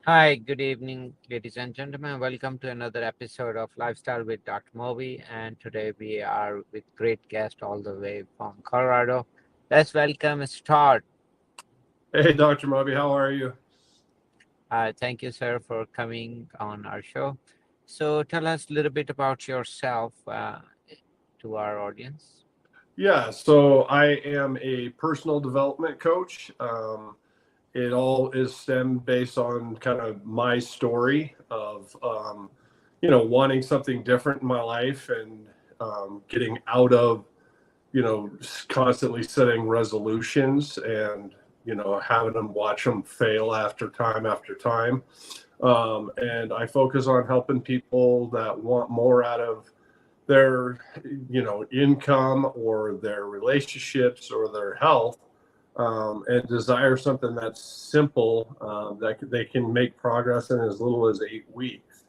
Hi, good evening, ladies and gentlemen. Welcome to another episode of Lifestyle with Dr. Moby. And today we are with great guest all the way from Colorado. Let's welcome Mr. Todd. Hey, Dr. Moby, how are you? Thank you, sir, for coming on our show. So tell us a little bit about yourself to our audience. Yeah, so I am a personal development coach. It all is stemmed based on kind of my story of, wanting something different in my life and getting out of, constantly setting resolutions and, having them watch them fail after time. And I focus on helping people that want more out of their income or their relationships or their health, and desire something that's simple, that they can make progress in as little as 8 weeks.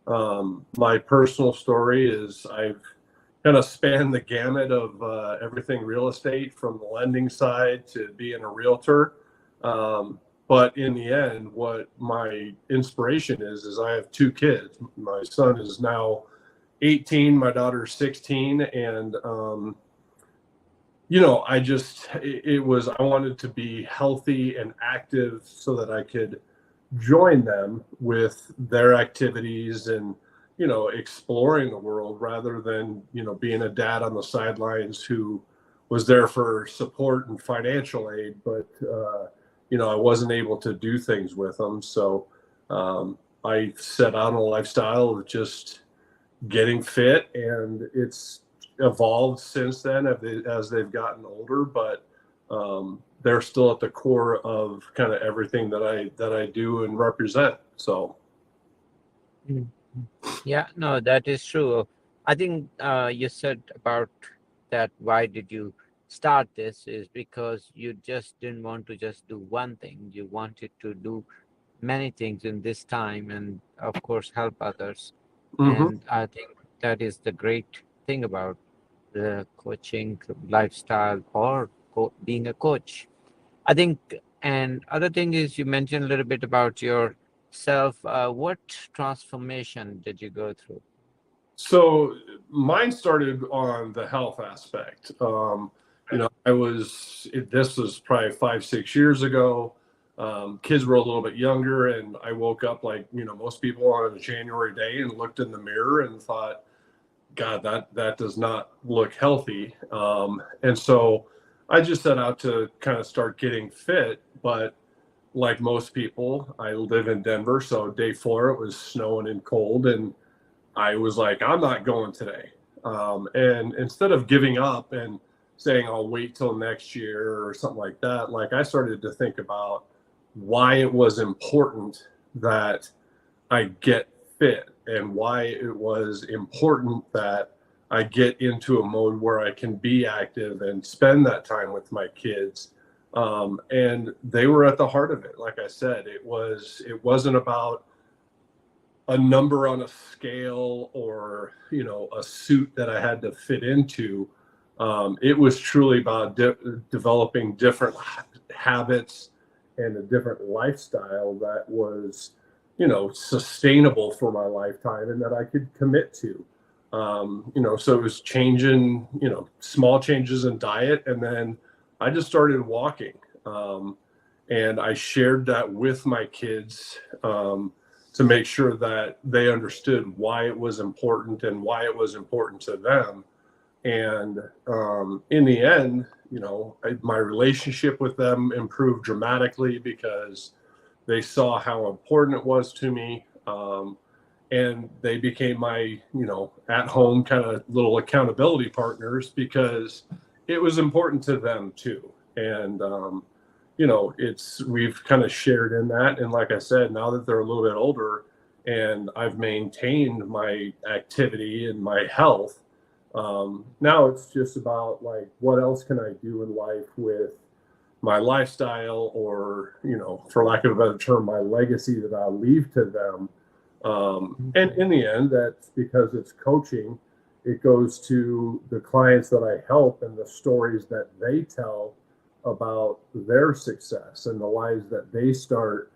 My personal story is I've kind of spanned the gamut of everything real estate, from the lending side to being a realtor. But in the end, what my inspiration is I have two kids. My son is now 18, my daughter's 16, and I wanted to be healthy and active so that I could join them with their activities and exploring the world, rather than being a dad on the sidelines who was there for support and financial aid, but I wasn't able to do things with them. So I set out on a lifestyle of just getting fit, and it's evolved since then as they've gotten older. But they're still at the core of kind of everything that I do and represent. So Mhm. Yeah, no, that is true. I think you said about that. Why did you start this? Is because you just didn't want to just do one thing. You wanted to do many things in this time and, of course, help others. mhm. And I think that is the great thing about the coaching lifestyle or being a coach. I think, and other thing is you mentioned a little bit about yourself. What transformation did you go through? So mine started on the health aspect. This was probably 5, 6 years ago. Kids were a little bit younger, and I woke up like, most people on a January day, and looked in the mirror and thought, God, that does not look healthy. And so I just set out to kind of start getting fit. But like most people, I live in Denver. So day 4, it was snowing and cold. And I was like, I'm not going today. And instead of giving up and saying I'll wait till next year or something like that, like, I started to think about why it was important that I get fit, and why it was important that I get into a mode where I can be active and spend that time with my kids. And they were at the heart of it. Like I said, it wasn't about a number on a scale, or a suit that I had to fit into. It was truly about developing different habits and a different lifestyle that was sustainable for my lifetime and that I could commit to. So it was changing, small changes in diet, and then I just started walking. And I shared that with my kids, to make sure that they understood why it was important and why it was important to them. And in the end, my relationship with them improved dramatically because they saw how important it was to me. And they became my, at home kind of little accountability partners, because it was important to them too. And, we've kind of shared in that. And like I said, now that they're a little bit older and I've maintained my activity and my health, now it's just about, like, what else can I do in life with my lifestyle, or, for lack of a better term, my legacy that I'll leave to them. And in the end, that's because it's coaching. It goes to the clients that I help and the stories that they tell about their success and the lives that they start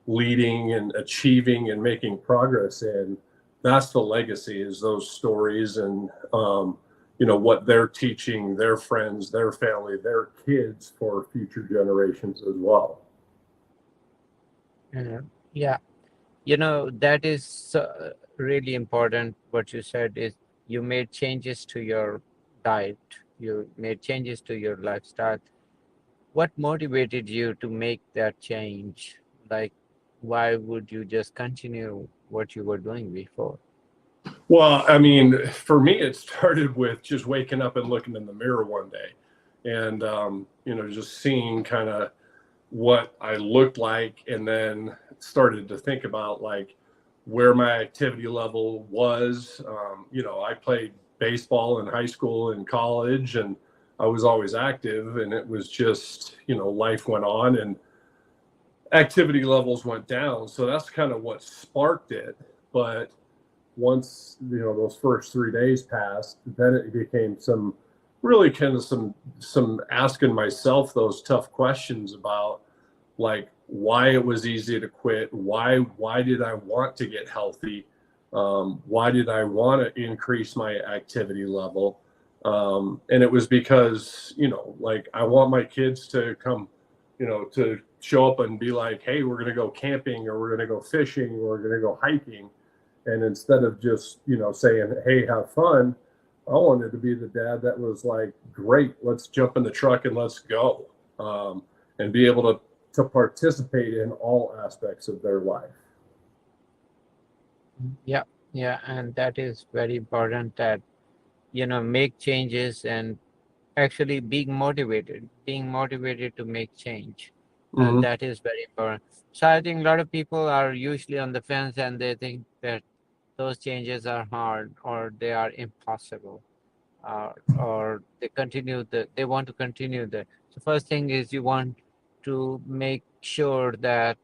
leading and achieving and making progress in. That's the legacy, is those stories, and what they're teaching their friends, their family, their kids for future generations as well. Yeah, that is really important. What you said is you made changes to your diet, you made changes to your lifestyle. What motivated you to make that change? Like, why would you just continue what you were doing before? Well, I mean, for me, it started with just waking up and looking in the mirror one day, and just seeing kind of what I looked like, and then started to think about like where my activity level was. I played baseball in high school and college, and I was always active, and it was just, life went on and activity levels went down. So that's kind of what sparked it. But once, those first 3 days passed, then it became some really kind of some asking myself those tough questions about like why it was easy to quit, why did I want to get healthy, why did I want to increase my activity level, and it was because like I want my kids to come, to show up and be like, hey, we're going to go camping, or we're going to go fishing, or we're going to go hiking. And instead of just saying, hey, have fun, I wanted to be the dad that was like, great, let's jump in the truck and let's go, and be able to participate in all aspects of their life. Yeah, yeah, and that is very important, that make changes and actually being motivated to make change. And Mm-hmm. that is very important. So I think a lot of people are usually on the fence, and they think that those changes are hard or they are impossible, or they want to continue the. So first thing is you want to make sure that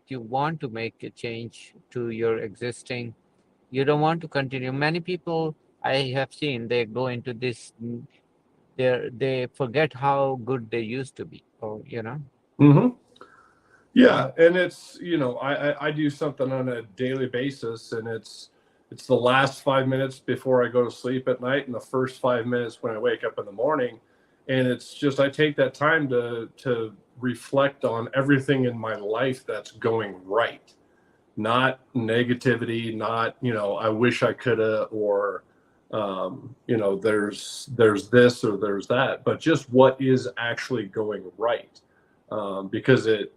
you want to make a change to your existing. You don't want to continue. Many people I have seen, they go into this, they forget how good they used to be, or Mm-hmm. Mm. Yeah, and it's I do something on a daily basis, and it's the last 5 minutes before I go to sleep at night, and the first 5 minutes when I wake up in the morning, and it's just I take that time to reflect on everything in my life that's going right, not negativity, not I wish I coulda, or there's this or there's that, but just what is actually going right, because it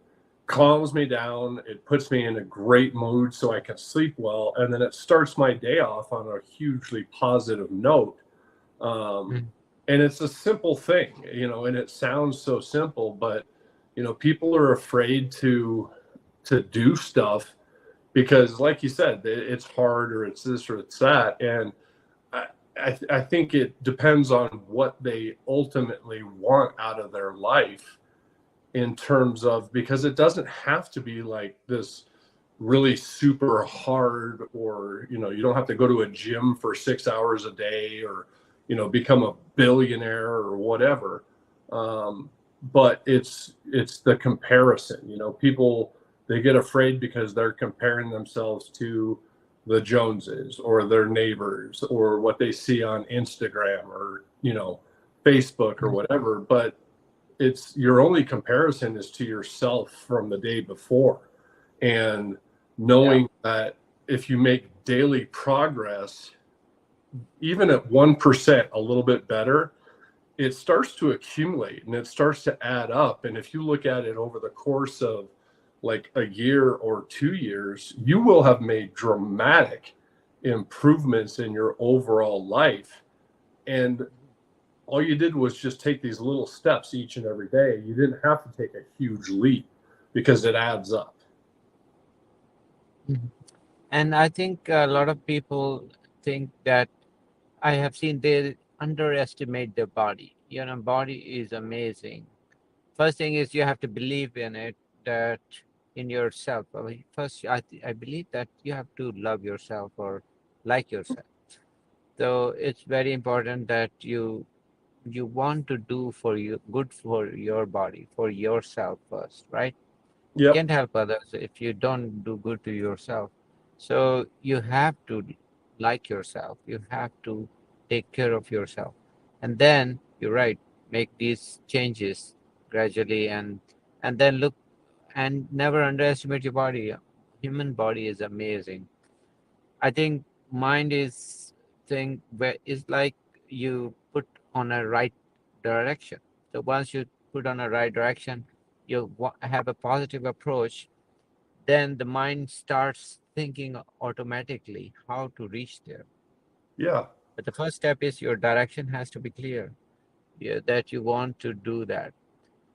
calms me down. It puts me in a great mood so I can sleep well. And then it starts my day off on a hugely positive note. Um, Mm. and it's a simple thing, and it sounds so simple, but, people are afraid to do stuff because, like you said, it's hard, or it's this or it's that. And I, I think it depends on what they ultimately want out of their life, in terms of, because it doesn't have to be like this really super hard, or you don't have to go to a gym for 6 hours a day, or become a billionaire or whatever. But it's the comparison. People, they get afraid because they're comparing themselves to the Joneses or their neighbors, or what they see on Instagram, or Facebook or Mm. whatever. But it's your only comparison is to yourself from the day before. And Yeah. knowing that if you make daily progress, even at 1%, a little bit better, it starts to accumulate and it starts to add up. And if you look at it over the course of like a year or 2 years, you will have made dramatic improvements in your overall life. And all you did was just take these little steps each and every day. You didn't have to take a huge leap, because it adds up. Mhm. And I think a lot of people think that, I have seen, they underestimate their body. Body is amazing. First thing is you have to believe in it, that in yourself. I mean, first, I believe that you have to love yourself or like yourself. So it's very important that you want to do for you good for your body, for yourself first, right? You Yep. can't help others if you don't do good to yourself. So you have to like yourself. You have to take care of yourself. And then you're right, make these changes gradually, and then look, and never underestimate your body. Human body is amazing. I think mind is thing where is like you put on a right direction. So once you put on a right direction, you have a positive approach, then the mind starts thinking automatically how to reach there. Yeah. But the first step is your direction has to be clear, yeah, that you want to do that.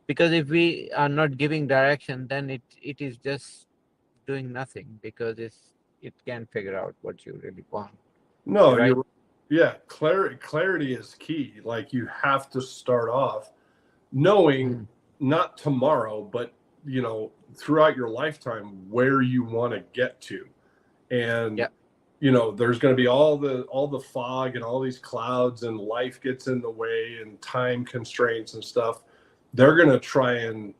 Because if we are not giving direction, then it is just doing nothing because it can't figure out what you really want. No, You're right. you're yeah, clarity is key. Like you have to start off knowing Mm. not tomorrow, but throughout your lifetime where you want to get to. And Yeah. there's going to be all the fog and all these clouds, and life gets in the way and time constraints and stuff. They're going to try and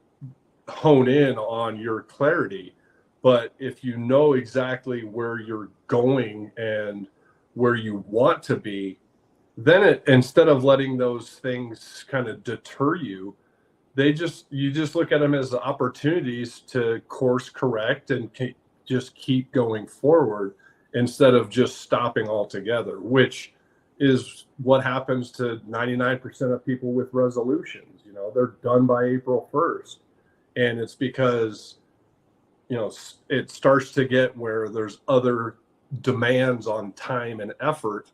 hone in on your clarity. But if you know exactly where you're going and where you want to be, then instead of letting those things kind of deter you, you just look at them as opportunities to course correct and just keep going forward instead of just stopping altogether, which is what happens to 99% of people with resolutions. They're done by April 1st, and it's because it starts to get where there's other demands on time and effort,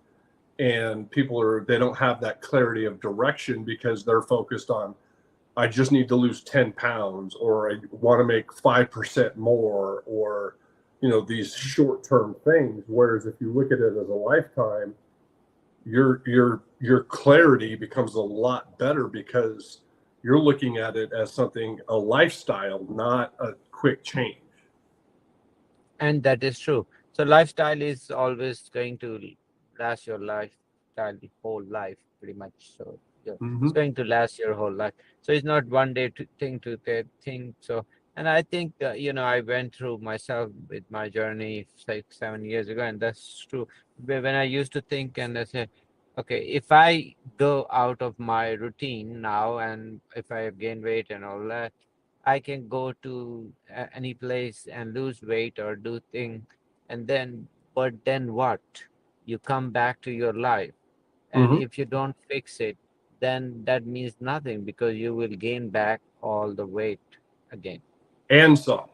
and they don't have that clarity of direction because they're focused on, I just need to lose 10 pounds, or I want to make 5% more, or these short-term things. Whereas if you look at it as a lifetime, your clarity becomes a lot better because you're looking at it as something, a lifestyle, not a quick change. And that is true. So lifestyle is always going to last your lifestyle the whole life, pretty much. So yeah, it's Mm-hmm. going to last your whole life. So it's not one day thing to think. So, and I think I went through myself with my journey 6 7 years ago, and that's true. When I used to think and I said, okay, if I go out of my routine now, and if I have gained weight and all that, I can go to any place and lose weight or do thing, and but then what? You come back to your life, and Mm-hmm. if you don't fix it, then that means nothing because you will gain back all the weight again. And some,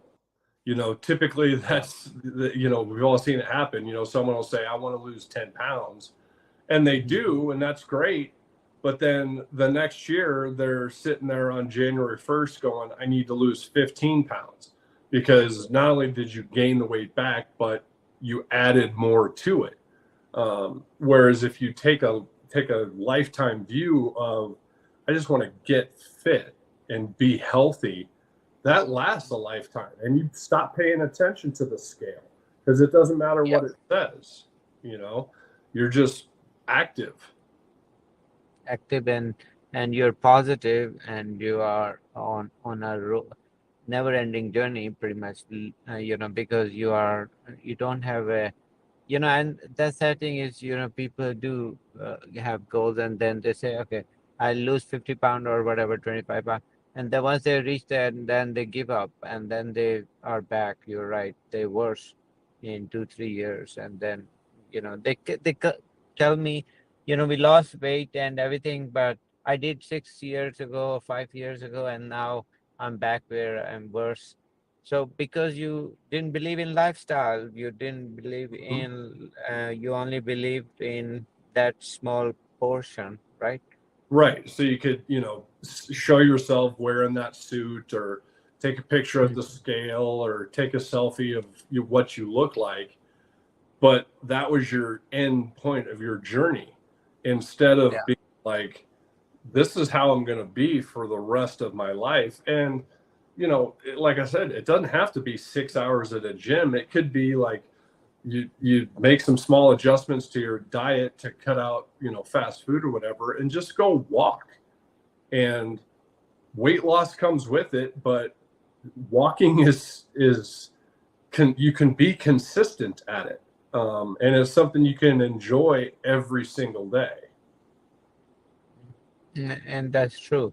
typically Yeah. we've all seen it happen. Someone will say, I want to lose 10 pounds. And they Mhm. do, and that's great. But then the next year, they're sitting there on January 1st going, I need to lose 15 pounds, because not only did you gain the weight back, but you added more to it. Whereas if you take a lifetime view of, I just want to get fit and be healthy, that lasts a lifetime, and you stop paying attention to the scale because it doesn't matter Yeah. what it says. You know, you're just active. Active, and you're positive, and you are on a never ending journey, pretty much. Because you don't have a, and the sad thing is, people do have goals, and then they say, okay, I lose 50 pound or whatever, 25 pound, and then once they reach there, and then they give up, and then they are back. You're right, they worse in 2 3 years, and then tell me, we lost weight and everything, but I did 6 years ago, 5 years ago, and now I'm back where I'm worse. So because you didn't believe in lifestyle, you didn't believe in, you only believed in that small portion, right? Right. So you could, show yourself wearing that suit, or take a picture at the Mhm. scale, or take a selfie of what you look like. But that was your end point of your journey, instead of Yeah. being like, this is how I'm going to be for the rest of my life. And, like I said, it doesn't have to be 6 hours at a gym. It could be like, you make some small adjustments to your diet to cut out, fast food or whatever, and just go walk. And weight loss comes with it, but walking you can be consistent at it, and it's something you can enjoy every single day. And that's true.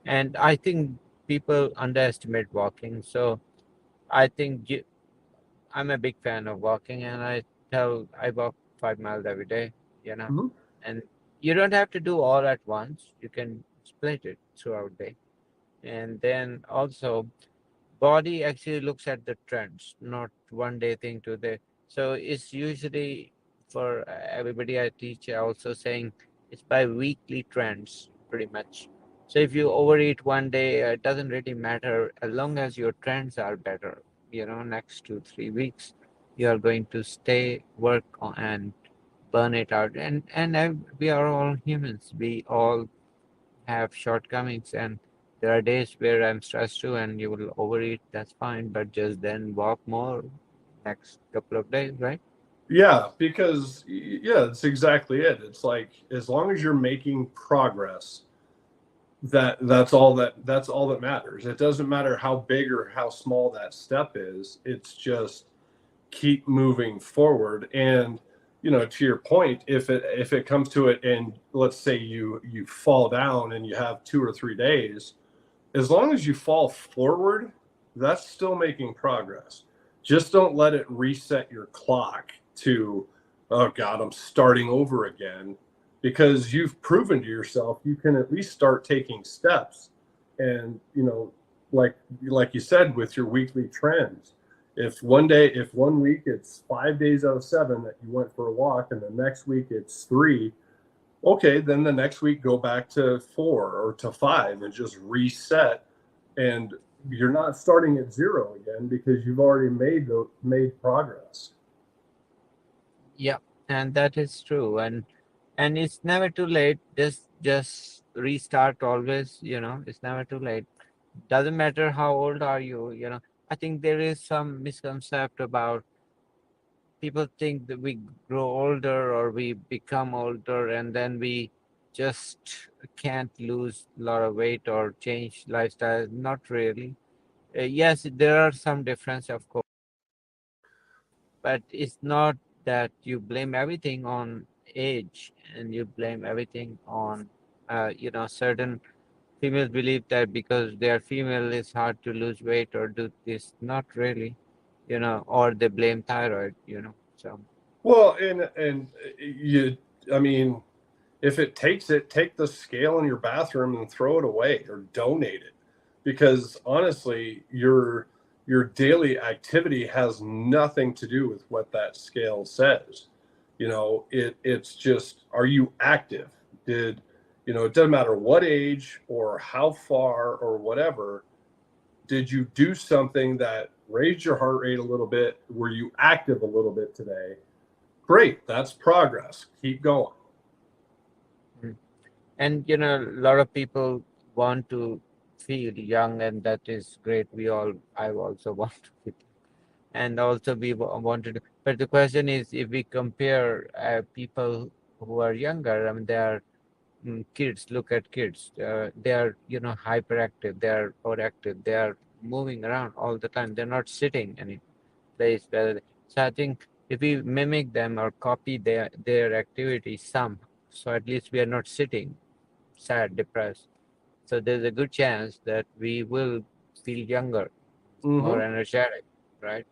And I think people underestimate walking. So I think I'm a big fan of walking, and I walk 5 miles every day, you know, Mhm. and you don't have to do all at once. You can split it throughout the day. And then also, body actually looks at the trends, not one day thing to the. So it's usually for everybody I teach also saying it's by weekly trends pretty much. So if you overeat one day, it doesn't really matter as long as your trends are better. Next 2 3 weeks, you are going to stay work on and burn it out. And we are all humans. We all have shortcomings, and there are days where I'm stressed too and you will overeat. That's fine, but just then walk more next couple of days, right? Yeah, because yeah, that's exactly it. It's like as long as you're making progress, that's all that matters. It doesn't matter how big or how small that step is. It's just keep moving forward. And to your point, if it comes to it, and let's say you fall down and you have 2 or 3 days, as long as you fall forward, that's still making progress. Just don't let it reset your clock to, oh God, I'm starting over again, because you've proven to yourself you can at least start taking steps. And like you said, with your weekly trends, if one week it's 5 days out of 7 that you went for a walk, and the next week it's 3, okay, then the next week go back to 4 or to 5 and just reset. And you're not starting at 0 again, because you've already made progress. Yeah, and that is true. And it's never too late. Just restart always. It's never too late. Doesn't matter how old are you. I think there is some misconception about people think that we grow older or we become older and then we just can't lose a lot of weight or change lifestyle. Not really. Yes, there are some difference, of course, but it's not that you blame everything on age and you blame everything on, certain females believe that because they are female, it's hard to lose weight or do this. Not really, or they blame thyroid. So. Well, and you, I mean, if it takes it, take the scale in your bathroom and throw it away or donate it, because honestly, your daily activity has nothing to do with what that scale says. It's just, are you active? Did it doesn't matter what age or how far or whatever. Did you do something that raised your heart rate a little bit? Were you active a little bit today? Great, that's progress. Keep going. Mm. And a lot of people want to feel young, and that is great. I also want to feel, and also we wanted. But the question is, if we compare people who are younger, I mean, they are kids. Look at kids. They are hyperactive. They are proactive. They are moving around all the time. They're not sitting any place. So I think if we mimic them or copy their activity some, so at least we are not sitting sad, depressed. So there's a good chance that we will feel younger, more Mm-hmm. energetic, right?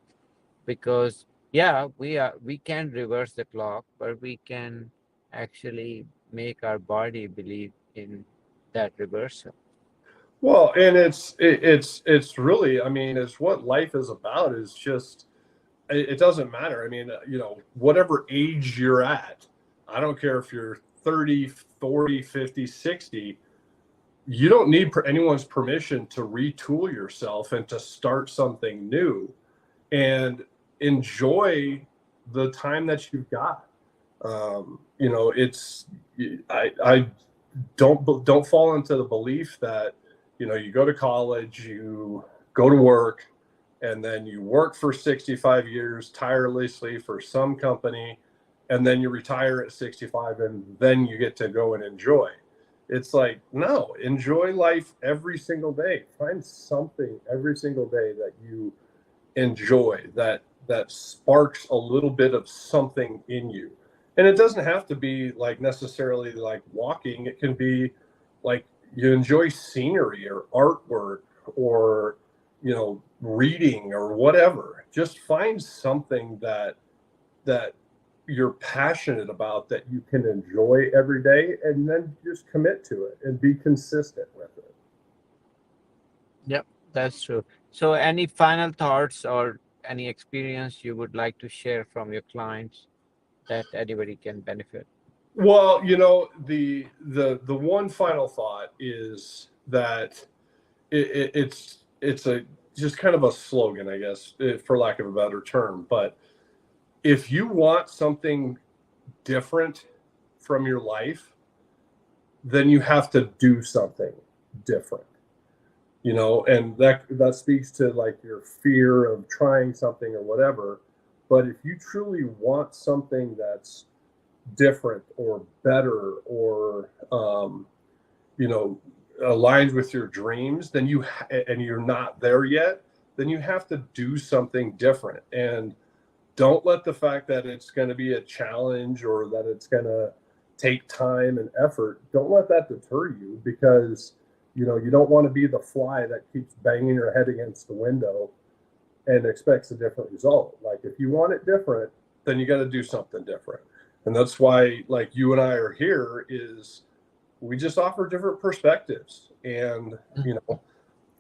Because yeah, we can reverse the clock, but we can actually make our body believe in that reversal. Well, and it's really, I mean, it's what life is about. Is just, it doesn't matter. I mean, whatever age you're at, I don't care if you're 30, 40, 50, 60. You don't need anyone's permission to retool yourself and to start something new, and enjoy the time that you've got. It's, I don't fall into the belief that you go to college, you go to work, and then you work for 65 years tirelessly for some company, and then you retire at 65, and then you get to go and enjoy. It's like, no, enjoy life every single day. Find something every single day that you enjoy, that sparks a little bit of something in you. And it doesn't have to be like necessarily like walking. It can be like you enjoy scenery or artwork or, reading or whatever. Just find something that you're passionate about that you can enjoy every day, and then just commit to it and be consistent with it. Yep, that's true. So, any final thoughts or any experience you would like to share from your clients that anybody can benefit? Well, the one final thought is that it's a just kind of a slogan, I guess, for lack of a better term. But if you want something different from your life, then you have to do something different. And that speaks to like your fear of trying something or whatever. But if you truly want something that's different or better or aligned with your dreams, then and you're not there yet, then you have to do something different. And don't let the fact that it's going to be a challenge or that it's going to take time and effort, don't let that deter you, because you don't want to be the fly that keeps banging your head against the window and expects a different result. Like, if you want it different, then you got to do something different. And that's why, like, you and I are here, is we just offer different perspectives. And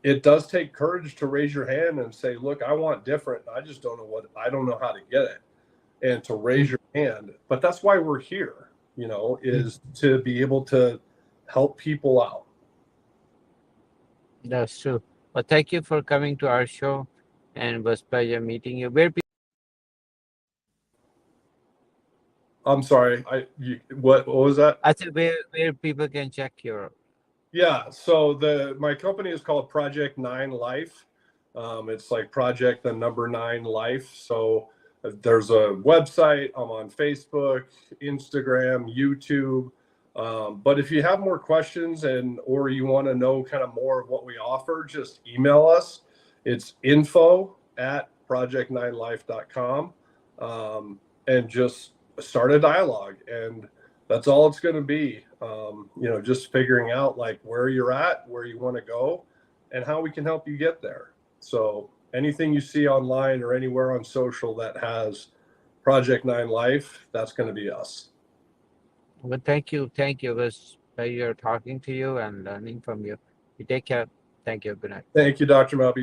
it does take courage to raise your hand and say, look, I want different. I just don't know how to get it, and to raise your hand. But that's why we're here, is to be able to help people out. That's true. Well, thank you for coming to our show, and it was pleasure meeting you. Where I'm sorry. What was that? I said where people can check your. Yeah. So my company is called Project 9 Life. It's like Project the number 9 Life. So there's a website. I'm on Facebook, Instagram, YouTube. But if you have more questions or you want to know kind of more of what we offer, just email us. It's info@project9life.com, and just start a dialogue. And that's all it's going to be. Just figuring out like where you're at, where you want to go, and how we can help you get there. So anything you see online or anywhere on social that has Project 9 Life, that's going to be us. Well, thank you. Thank you. It was pleasure talking to you and learning from you. You take care. Thank you. Good night. Thank you, Dr. Malby.